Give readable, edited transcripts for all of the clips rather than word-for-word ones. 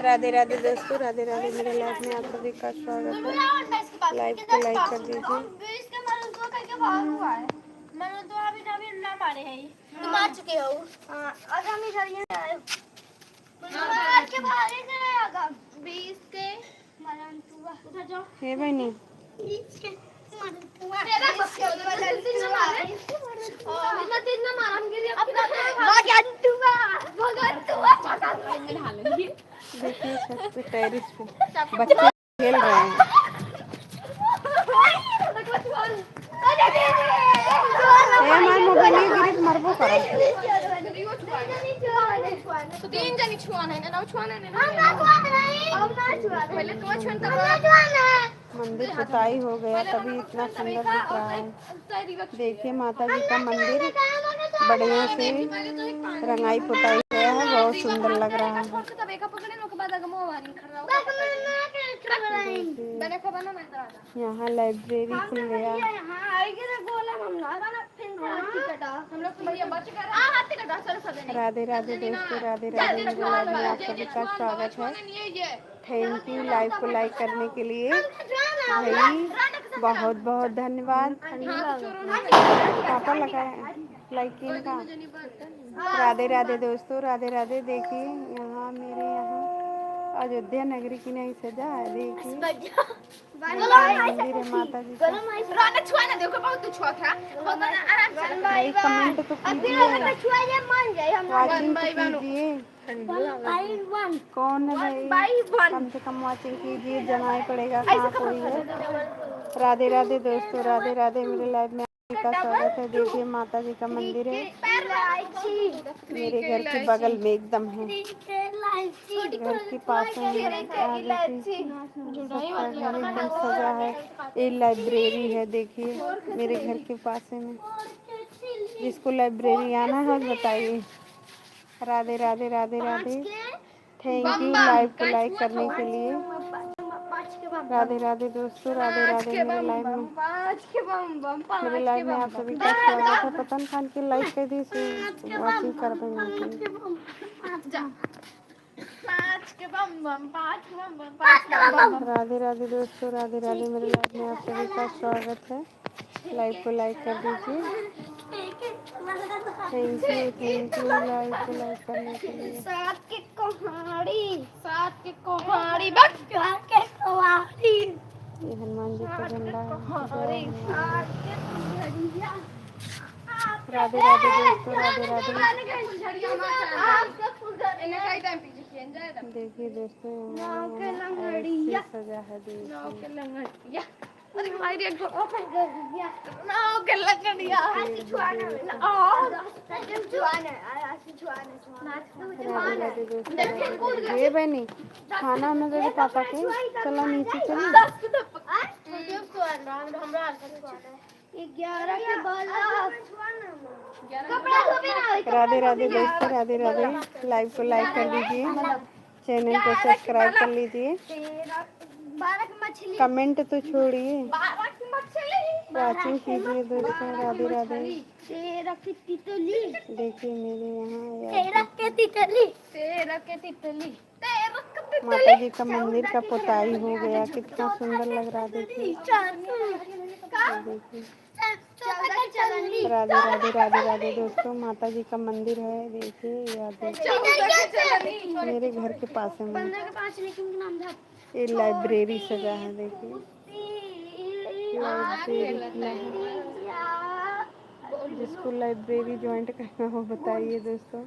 राधे राधे दोस्तों, राधे राधे। मेरे लाइफ में आप सभी का स्वागत है। लाइव को लाइक कर दीजिए। तुम आ चुके हो। आज हम इधर ही आए। आज के भागे से आएगा 20 के मरण हुआ। उधर जाओ। हे बहनी 20 के मरण हुआ। तेरा बस के उधर जल्दी चला रे। इतना तेज ना मारम गिरी अब भगत हुआ। देखिए छत पे टेरिस पे बच्चे खेल रहे हैं। हमारे मोबाइल में गिरी मरबो करा। तीन जनी छुआना है ना छुआना है ना पहले तो छुआना मंदिर पुताई हो गया तभी इतना सुंदर दिख रहा है। देखिए माता जी का मंदिर बढ़िया से रंगाई पुताई गया है, बहुत सुंदर लग रहा है। यहाँ लाइब्रेरी खुल गया। राधे राधे दोस्तों, राधे राधे। मेरे लाइव में आप सभी का स्वागत है। थैंक यू लाइव को लाइक करने के लिए भाई, बहुत बहुत धन्यवाद। पापा लगाए लाइक इनका। राधे राधे दोस्तों, राधे राधे। देखिए यहाँ मेरे यहाँ अयोध्या नगरी की नई सजा है। देखिए मंदिर है माता जी का। भाई कमेंट तो कीजिए, वाचिंग तो कीजिए। कौन है भाई? कम से कम वाचिंग कीजिए, जमाए पड़ेगा कहाँ कोई है। राधे राधे दोस्तों, राधे राधे। मेरे लाइव में का स्वागत है। देखिए माता जी का मंदिर है, मेरे घर के बगल में एकदम है, घर के पास में एकदम सजा है। ये लाइब्रेरी है, देखिए मेरे घर के पास में। जिसको लाइब्रेरी आना है बताइए। Radhe Radhe, Radhe Radhe. Thank you live को लाइक करने के लिए। राधे राधे दोस्तों, राधे राधे। मेरे लाइव में आप सभी का स्वागत है। पतन खान की लाइक कर दी वाचिंग कर राधे राधे दोस्तों, राधे राधे। मेरे लाइव में आप सभी का स्वागत है। लाइव को लाइक कर दीजिए। थैंक यू लाइव को लाइक करने के लिए। सात के कोहाड़ी ये हनुमान जी का झंडा है। राधे राधे दोस्तों, राधे राधे। देखिए दोस्तों ऐसे सजा है। देखिए ये बहनी खाना में दे पापा के। चलो नीचे चलो। 11 के बाद राधे राधे दोस्तों, राधे राधे। लाइव को लाइक कर दीजिए, चैनल को सब्सक्राइब कर लीजिए, कमेंट तो छोड़िए, वाचिंग कीजिए दोस्तों। राधे राधे। देखिए मेरे यहाँ माता जी का मंदिर का पुताई हो गया, कितना सुंदर लग रहा है। देखिए राधे राधे, राधे राधे दोस्तों। माता जी का मंदिर है, देखिए याद है मेरे घर के पास में। ये लाइब्रेरी सजा है, देखिए जिसको लाइब्रेरी ज्वाइंट करना हो बताइए दोस्तों।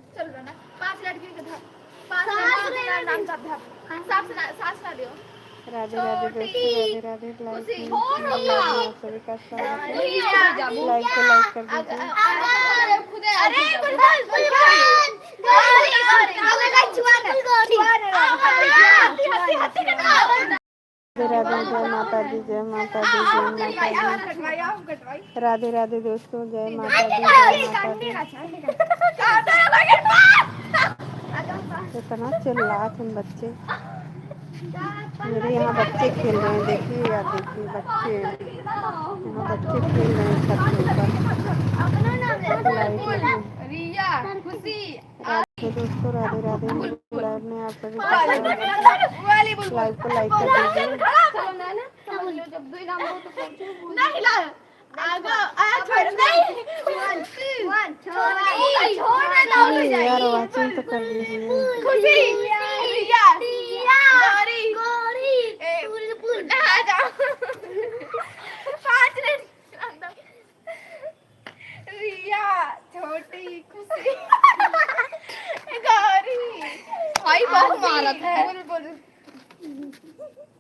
राधे राधे दोस्तों, राधे राधे। लाइव सभी का स्वागत है। लाइव को लाइक कर दीजिए। राधे जय माता दी, जय माता दी, जय माता दी। राधे राधे दोस्तों, जय माता दी, जय माता दी। इतना चिल्ला तुम बच्चे। मेरे यहाँ बच्चे खेल रहे हैं, देखिए यार, देखिए बच्चे यहाँ बच्चे खेल रहे हैं छत के ऊपर। लाइट लगी। तो दोस्तों राधे राधे, मेरे लाइव में आप सभी का स्वागत है। लाइव को लाइक कर दीजिए। अरे यार वाचिंग तो कर लीजिए। छोटी खुशी गौरी भाई बहुत मारत है।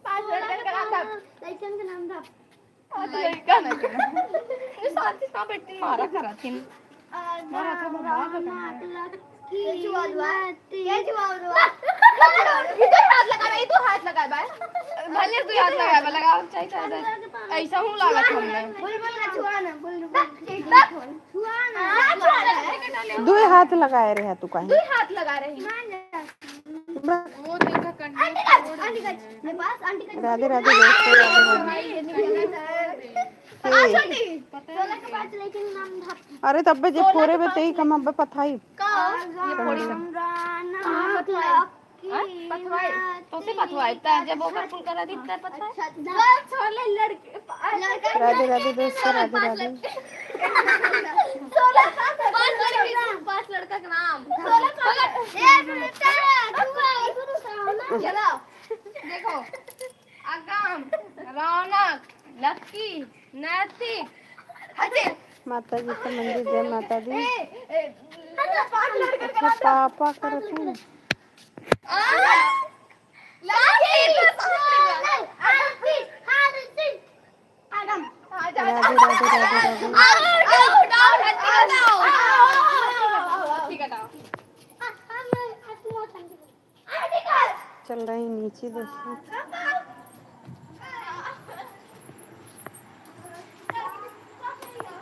पांच लड़का का नाम था, लड़कन का नाम था लड़का ना ये शांति से बैठी मारा करा थी मारा था बाबा ये जुआल हुआ इधर हाथ लगा भाई, तू हाथ लगा भाई भले तू हाथ लगा भाई, लगा चाहिए ऐसा हूं लगा हमने बोल ना छुआना बोल छुआना दो हाथ लगाए रहे तू कहीं, दो हाथ लगा रही वो देखा आंटी का मेरे पास आंटी का राधे राधे दोस्तों, राधे राधे। अरे तब जे फोरे में तेई कम अब पथाई ये फोड़ी पथवाई तो से पथवाई ता जब ओकर पुल करा दी त पथवाई छोले लड़के राधे राधे दोस्तों, राधे राधे। 5 लड़का का नाम चलो देखो अगम रौनक लक्की नैतिक अजय माता जी का मंदिर, जय माता दी। अच्छा पापा करते हैं। राधे राधे राधे राधे। चल रही नीचे दोस्तों।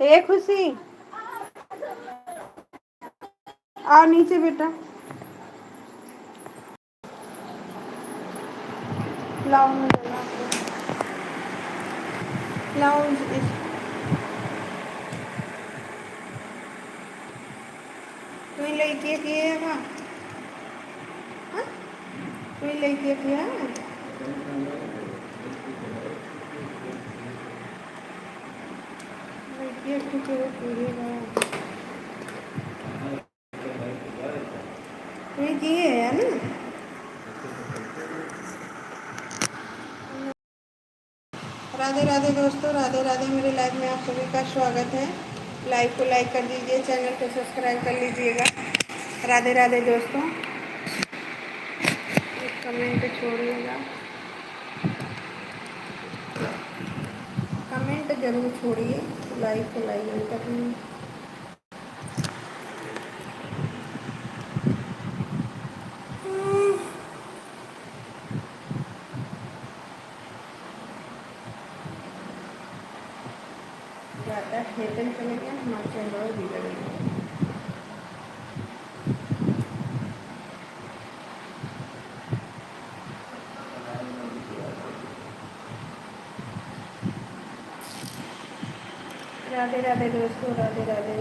ए खुशी आओ नीचे बेटा, लाओ मुझे लाओ तुम लेके किएगा, तुम लेके किया ये ठीक है पूरेगा ये किए है ना। राधे राधे दोस्तों, राधे राधे। मेरे लाइव में आप सभी का स्वागत है। लाइव को लाइक कर दीजिए, चैनल को सब्सक्राइब कर लीजिएगा। राधे राधे दोस्तों, एक कमेंट छोड़िएगा, कमेंट जरूर छोड़िए, लाइक को लाइक करिए। ज़्यादा खेतन चले गए हमारे चैनल भी लगेंगे। राधे राधे दोस्तों, राधे राधे।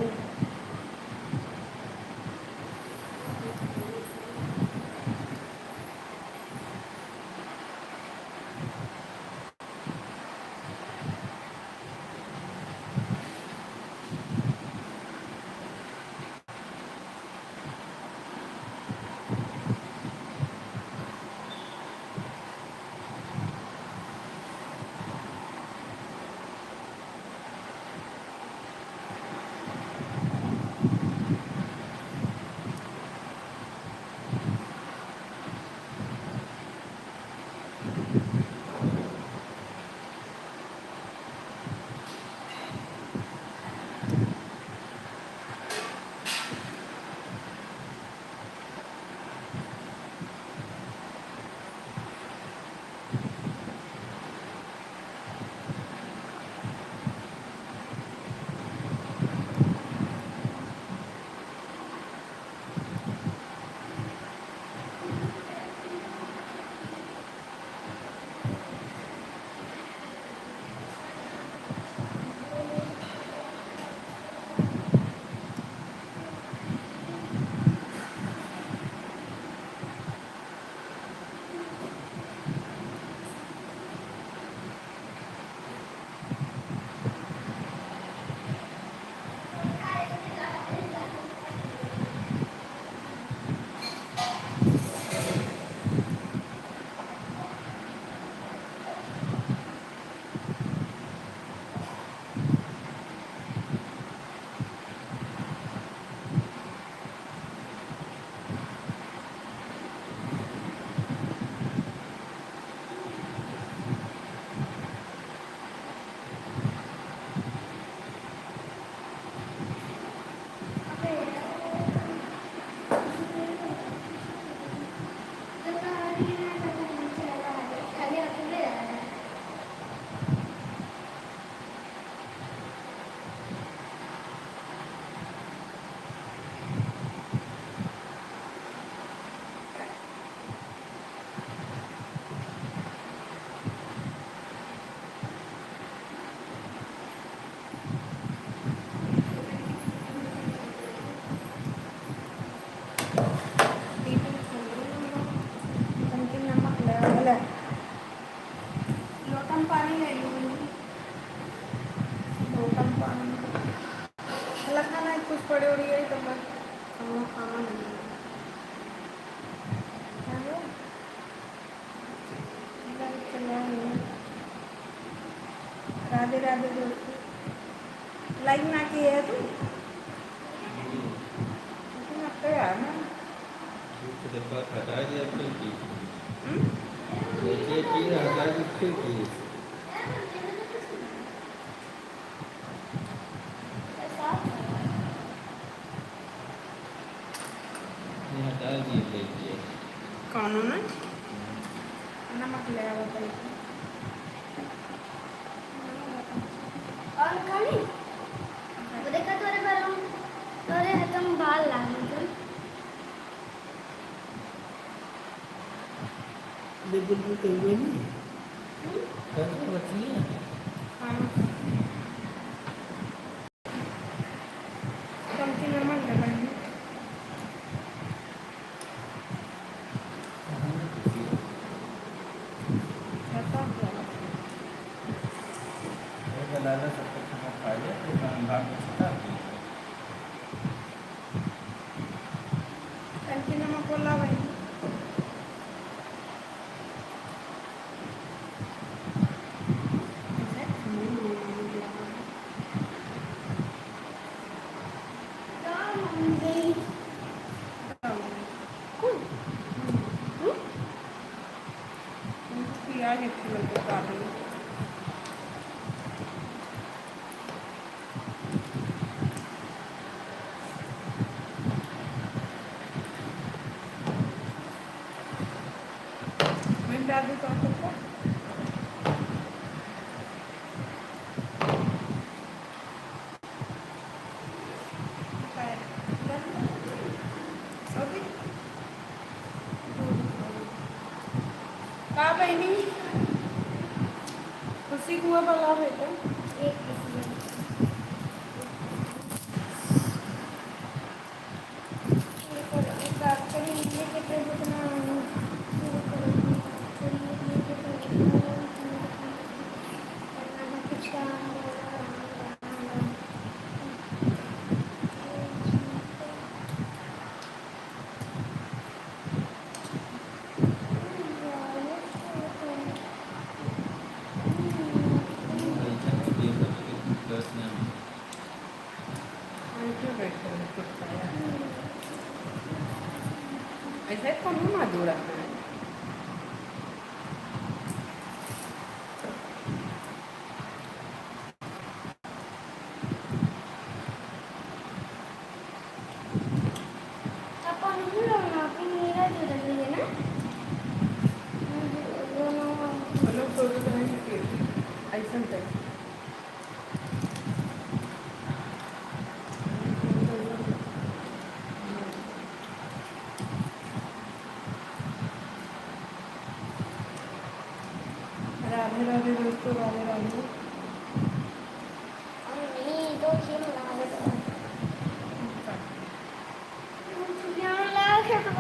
ले लोटन पानी ले लो लोटन पानी अलग खाना है कुछ पड़े उड़ी है तो बस खाना खाना नहीं है राधे राधे दोस्तों लाइक ना की है तू लगता है यार ना हटा दिया फिर की देखिए चीज हटा दी फिर की हटा दिए देखिए कौन ना नमक ले आवा भाई और खाली वो देखा तोरे पर हम तोरे हतम बाल लागे थे बिल्कुल कहिए नहीं कर बचिए खाना चमची नमक लगाएंगे लाला सबको खाना खा लिया तो भाग में छुटा चमची नमक को लगाएंगे प्याज अच्छी लगती है काटने में मैं डाल दूँ तो आपको का बहनी खुशी कुआ बगा बेटा एक ऐसा कौन माधुरा है अपन ना कि मेरा जो लगे ना लोग सोचते हैं कि ऐसा है राधे राधे दोस्तों राधे राधे नहीं तो खेल ना लगे यहाँ लाके तो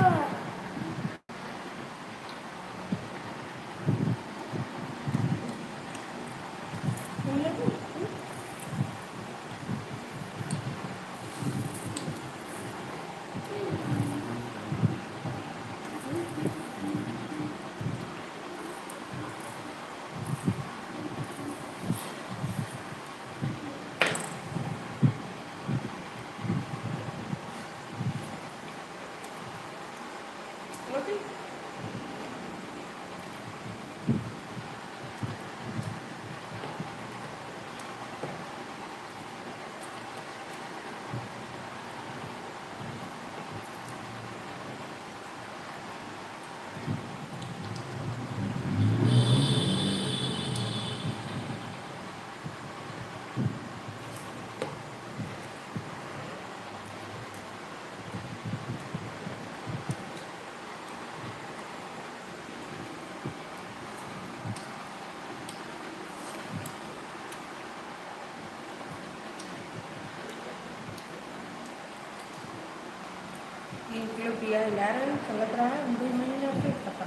किलो पिया हिला रहे हैं चलत रहा है 2 महीने फिर खत्म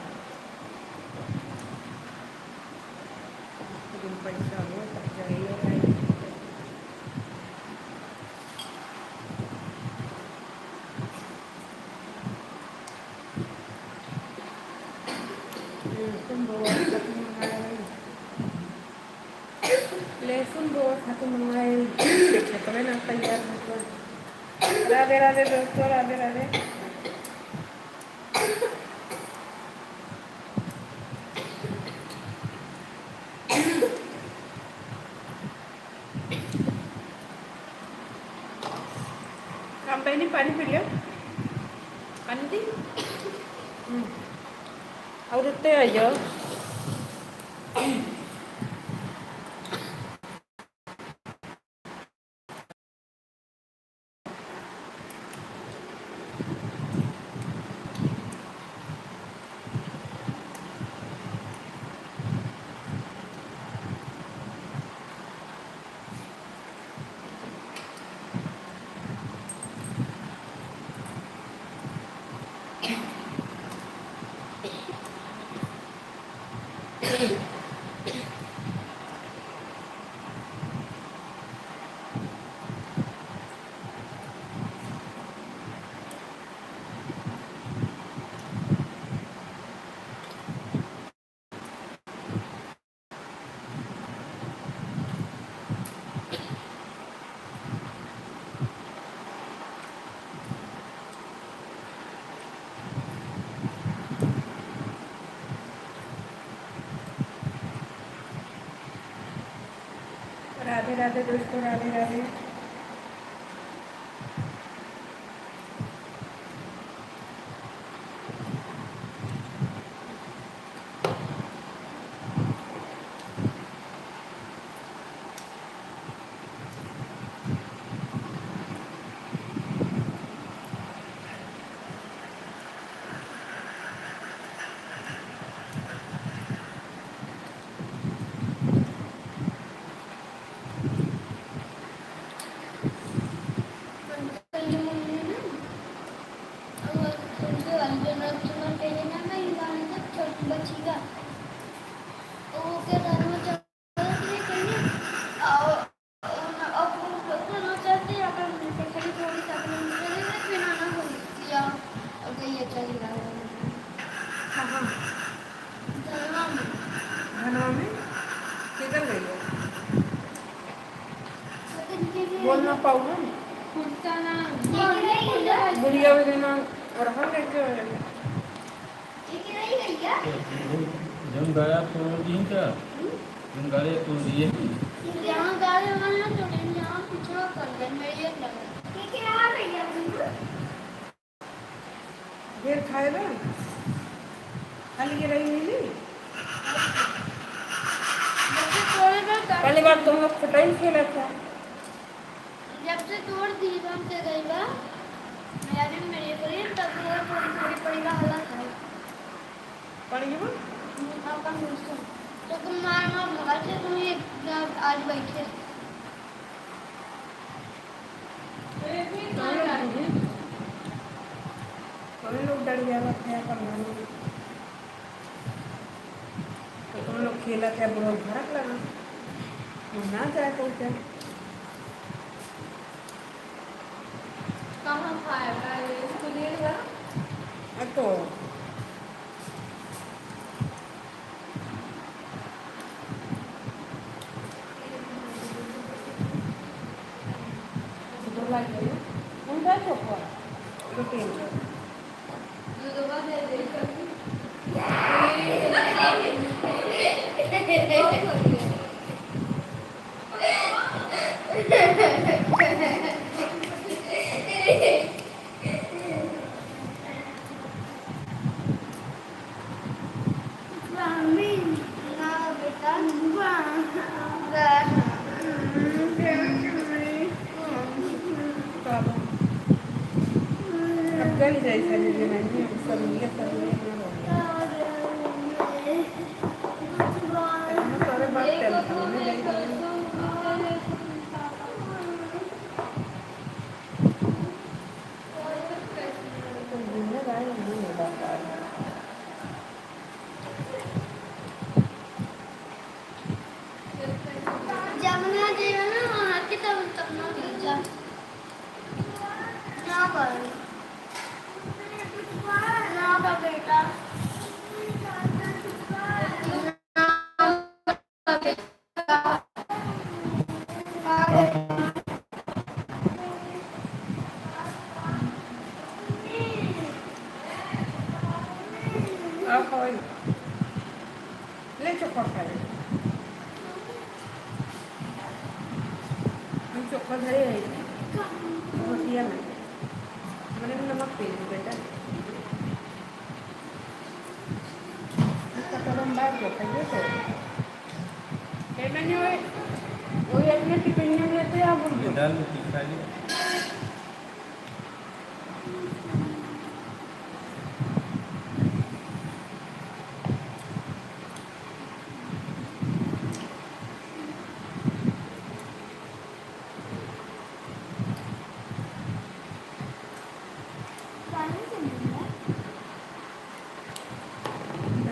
लेकिन पैसा हो तब चाहिए। लहसुन बहुत खाते मंगाया है। लहसुन बहुत खाते मंगाए छतवे ना तैयार मतलब। राधे राधे दोस्तों, राधे राधे। आप पहले पानी पी लियो, पानी दी और उत्ते आ जाओ। राधे राधे दोस्तों, राधे राधे। धनवा में किधर गई हो? बोल ना पाऊ ना बुढ़िया भी देना और हम लेके जम गाया तोड़ दी क्या? जम गाया तोड़ दिए। यहाँ गाड़ी हमारे ना तो यहाँ पीछे कर दे मेरी एक लग ठीक है आ रही है फिर खाए ना खाली के रही नहीं। पहली बार तुम लोग फटाई खेला था। जब से तोड़ दी हम से गई बा मेरा भी मेरी करी तब वो थोड़ी थोड़ी पड़ी का हालत है पड़ी हो आपका मुझसे तो तुम मार भगा से तुम ये आज बैठे हम लोग डर गया क्या करना नहीं। तो तुम लोग खेला क्या बुरा भड़क लगा ना जाए तो क्या कहाँ खाएगा इसको ले लेगा तो आओ खाओ ले चोखा खा ले हम चोखा धरे है रोटियां में मैंने नमक पी ली बेटा इसका कदम बाहर को खाइए तो मैंने वो अपने टिफिन में लेते आप ये दाल में तीखा है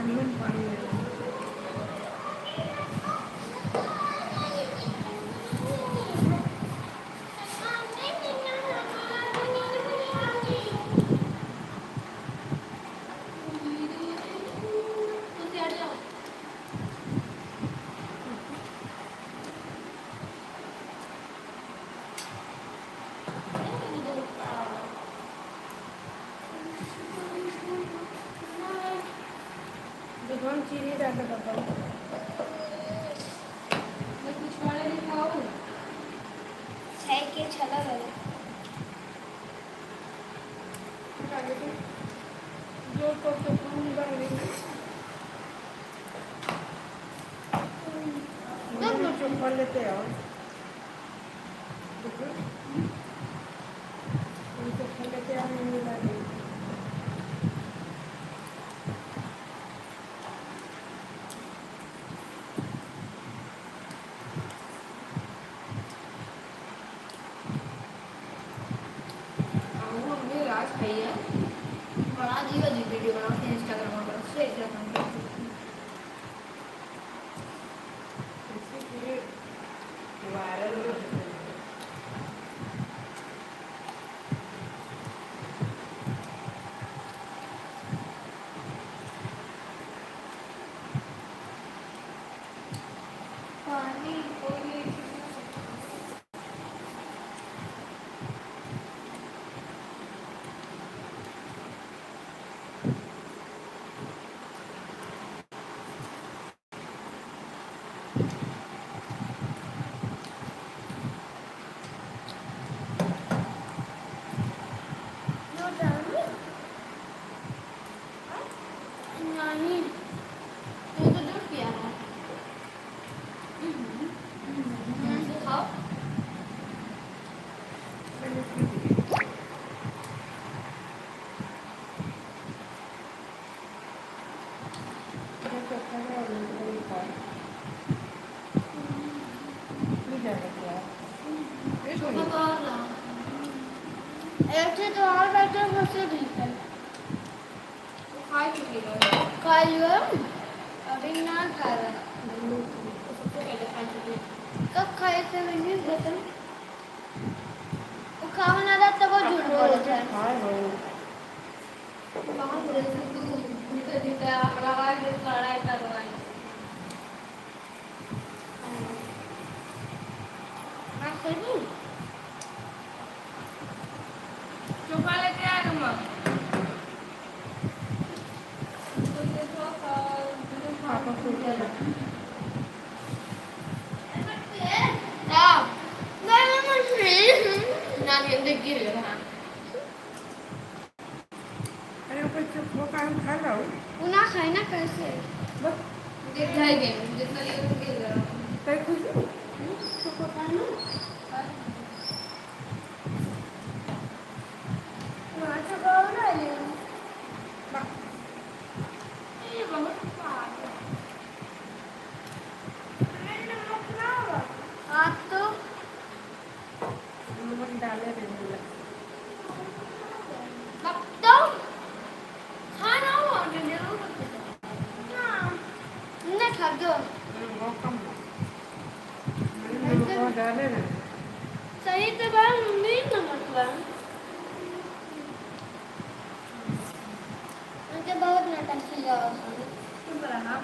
नमक पानी ले लो दुकान चीनी डाल के बताओ है कि छला लगे जो तो पूरी बन गई दोनों चोखा लेते आओ चोखा लेते आओ नहीं मिला नहीं आज खाइए बना दियो जी वीडियो बनाते हैं इंस्टाग्राम पर शेयर करते हैं वायरल हो पानी पूरी नहीं ये तो दूध पिया है खाओ ऐसे तो और बैठे बसे भी है खा लियो अभी ना खा रहा कब खाए थे मैंने बता वो खाओ ना था तब वो झूठ बोलता है चोखा लेके आ रहा अरे ऊपर चोखा हम खा रहा हूँ उना खाए ना कैसे बस देख जाएंगे जितना ये कहीं खुश चोको खाना ना चोको ना ले ये बहुत पागल मैंने मखना आप तो नमक डाले नहीं अब तो खाना हो जरूर ना नहीं खा दो बहुत कम नमक डाले ना सही तो बात मम्मी नमक बा उनके बहुत नाटक किया तुम बना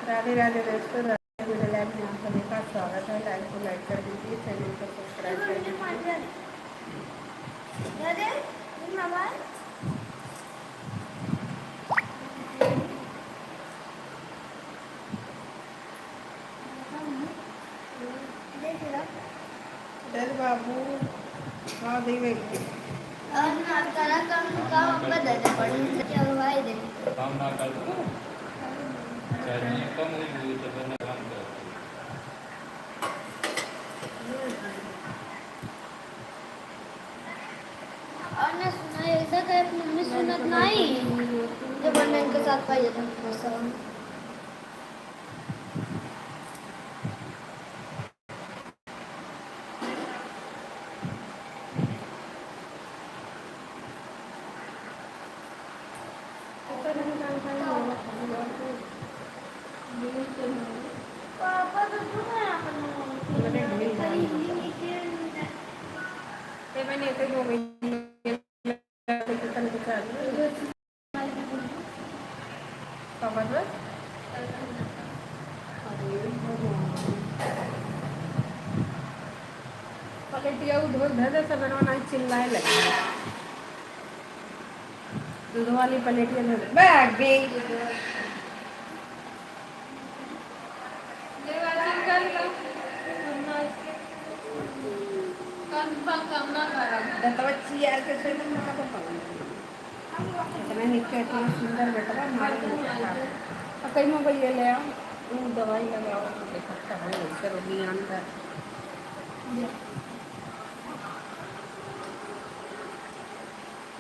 राधे राधे दोस्तों, राधे मेरे लाइव में आप सभी का स्वागत है। लाइव को लाइक कर दीजिए, चैनल को सब्सक्राइब कर दीजिए। डर बाबू हाँ देवे काम ना करतो चाहिए कम हुई तो मैंने काम कर और ना सुना ऐसा कहे मम्मी सुनत नहीं जब मैं इनके साथ पाई जाता हूँ। पापा तो क्यों है मैंने ऐसे हो गई पलटिया उधर धर सब बनवाना चिल्लाए लगे दूध वाली पलेटिया धर बैग भी यार के इतना नीचे इतना सुंदर बेटा मार कई मोबाइल ले आओ दवाई लगाओ तो देखता है उससे रोगी अंदर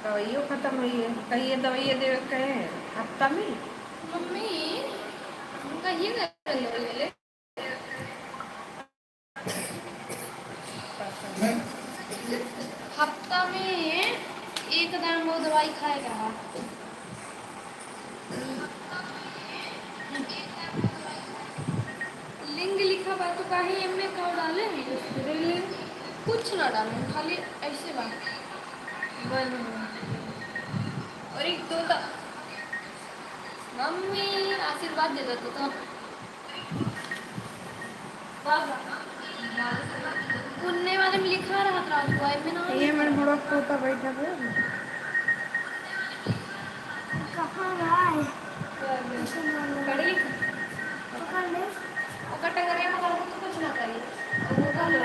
दवाइयों खत्म हुई है कहीं ये दवाइयाँ दे कहे हफ्ता में मम्मी कहिए ले हफ्ता में एक दाम वो दवाई खाएगा। लिंग लिखा बा तो काहे एमे का डाले हैं कुछ ना डाले खाली ऐसे बात और एक दो मम्मी आशीर्वाद दे दो तो पुण्य वाले में लिखा रहा था में ना ये मेरे बड़ा पोता बैठा है कहाँ है कड़ी पकड़ ले वो कटा करे मगर वो तो कुछ ना करे वो कर ले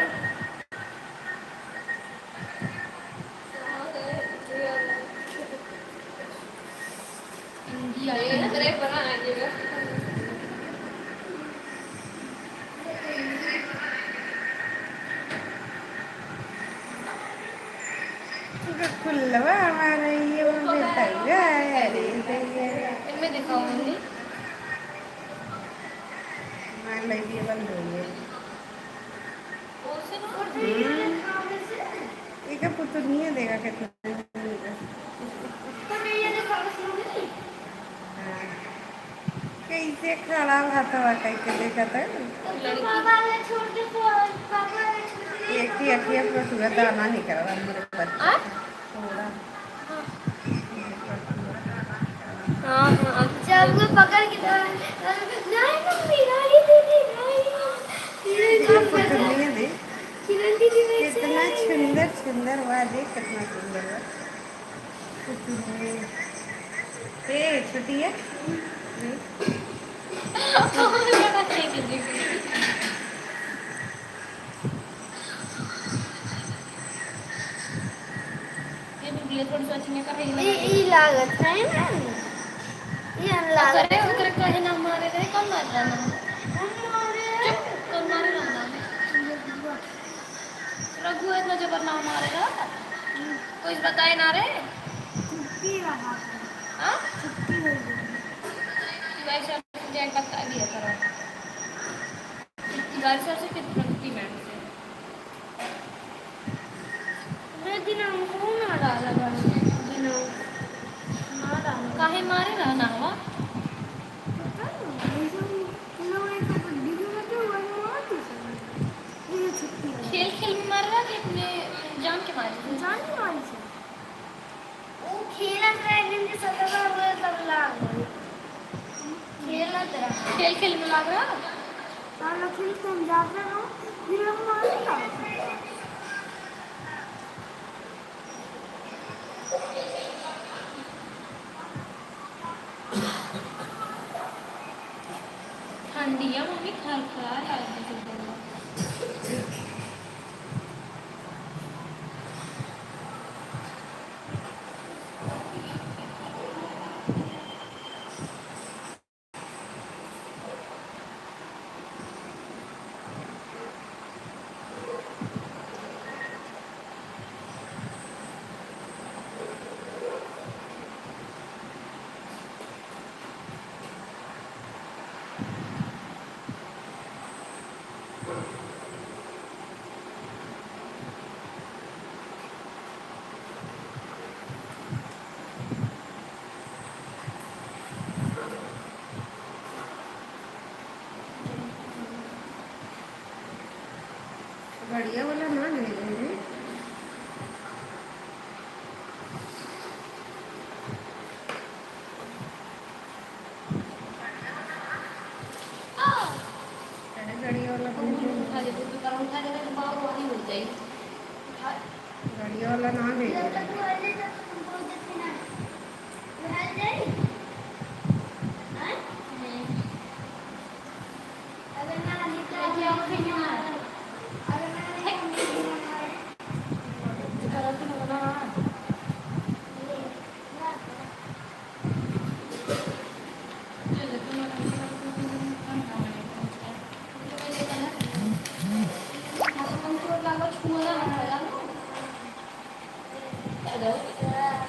ये ना करे बना आएगा खुलवा हमारा ये वो बेटा अरे इनमें दिखाओ मम्मी मान लीजिए बंद हो गए ओसे ना ये क्या पुत्र नहीं है देगा कितना तो ये दिखाओ कैसे खड़ा भाता कैसे देखा था पापा ने छोड़ के पापा ने एक ही अखिया पर सुबह दाना निकल रहा मेरे बच्चे थोड़ा हाँ हाँ जब वो पकड़ के नहीं मम्मी नहीं दीदी नहीं पुत्र नहीं है देख किरण दीदी कितना सुंदर सुंदर हुआ देख कितना सुंदर हुआ ए छोटी है ये लागत है ना ये लागत है उधर कहीं ना मारे रे कौन मार रहा है कौन मारे रहा रघु इतना जबर ना मारेगा कोई बताए ना रे छुट्टी रहा हां छुट्टी हो गई वैसे जैन बता दिया करो घर से कितनी छुट्टी में मैं दिन हमको ना डाला दिन ना डाला काहे मारे रहना हुआ खेल खेल में मार रहा कि अपने जान के मारे जान के मारे से वो खेला था दिन के सदा हुआ सब लाग खेल खेल खेल में लग रहा साला खेल के हम जाते हैं फिर हम मारेगा ठंडी है मम्मी खर खरा है बढ़िया वाला ना ले लेंगे बढ़िया वाला बढ़िया वाला ना ले Hello.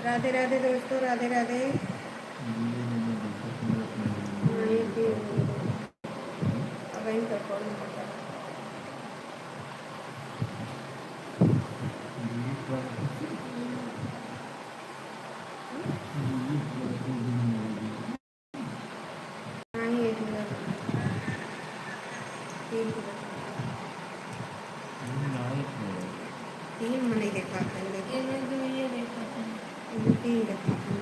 राधे राधे दोस्तों, राधे राधे। नहीं थी अब इनका कौन पता। नहीं एक मिनट, 3 मनी देखा था, ये देखा था 3 देखा था,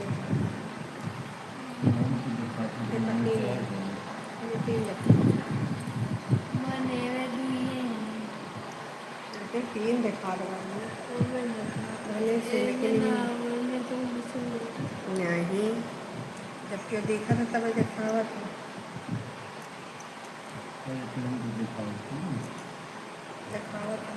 3 देखा। मैंने वे दुनिया फिर 3 देखा रहा हूँ पहले से, लेकिन नहीं, जब क्यों देखा था तब देखा हुआ था। देखा हुआ था।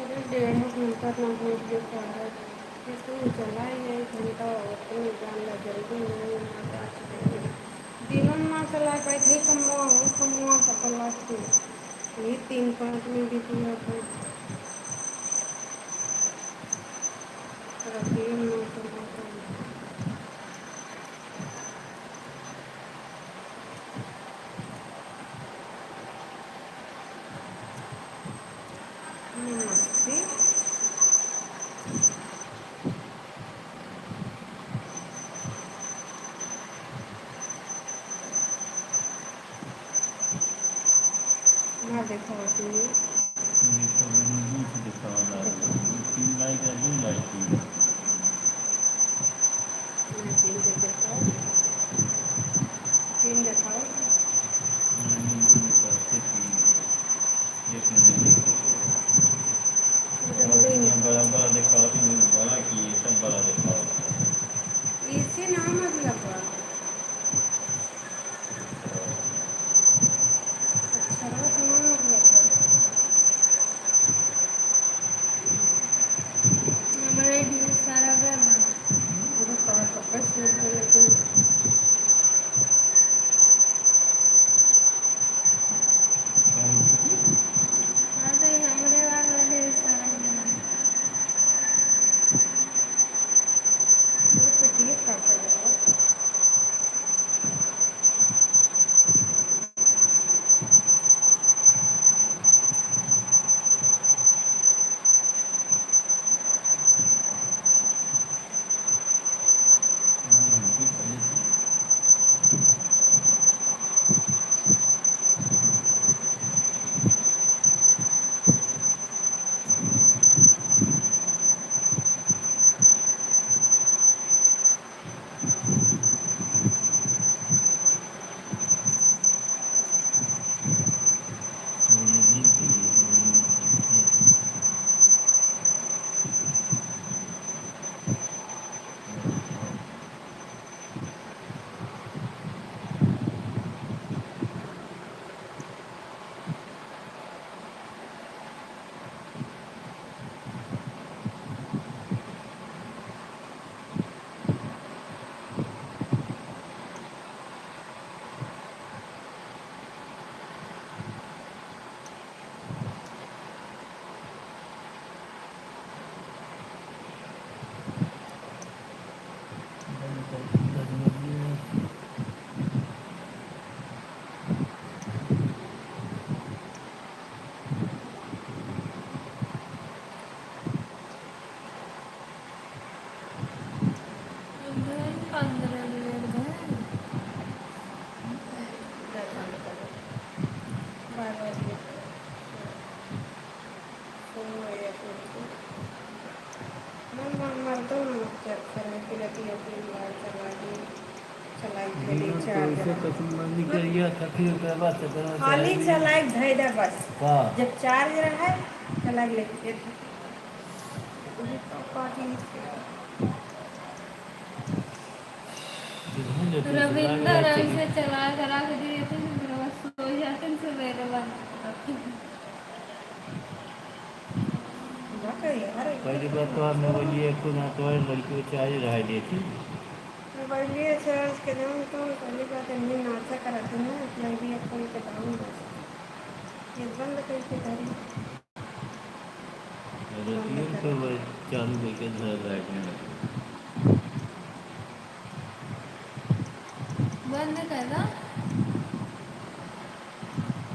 अरे 1.5 घंटा ना भूख देखा है, इसमें चला ही है 1 घंटा और तो जानला जल्दी नहीं दिनों में चला पाए थे, कमुआ पकड़ा थे ये 3-5 में भी दिया था। रात में चला था। नमस्ते। ना देखा होती है मैं 3 देखा, 3 देखा। बड़ा देखा बड़ा की सब बड़ा देखा इसे ना मतलब अच्छा रहा तो ना मतलब इसे कसम करिया था फिर ओकरा बाद से करना खाली चलाए धैर्य बस का जब चार्ज रहा चला लेके रविंदर ऐसे चला करा के दिए थे फिर बस सो जाते हैं सवेरे बंद पहली बात तो हमने बोलिए को ना तो लड़की को चार्ज रहा देती बढ़िए चार्ज के दूँ तो पहली बात इतनी नाचा कराती ना मैं भी आपको ये बताऊँ बस ये बंद करके करी रतियों को चालू करके धर बैठने लगे बंद कर दो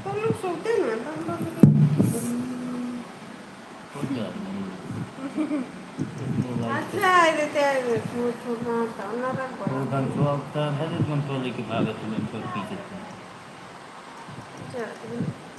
तो लोग सोते ना तो हम लोग हो जाती अच्छा है देते हैं छोड़ना था ना रख वो घंटों अब तक है घंटों लेके भागत में पीछे बड़ा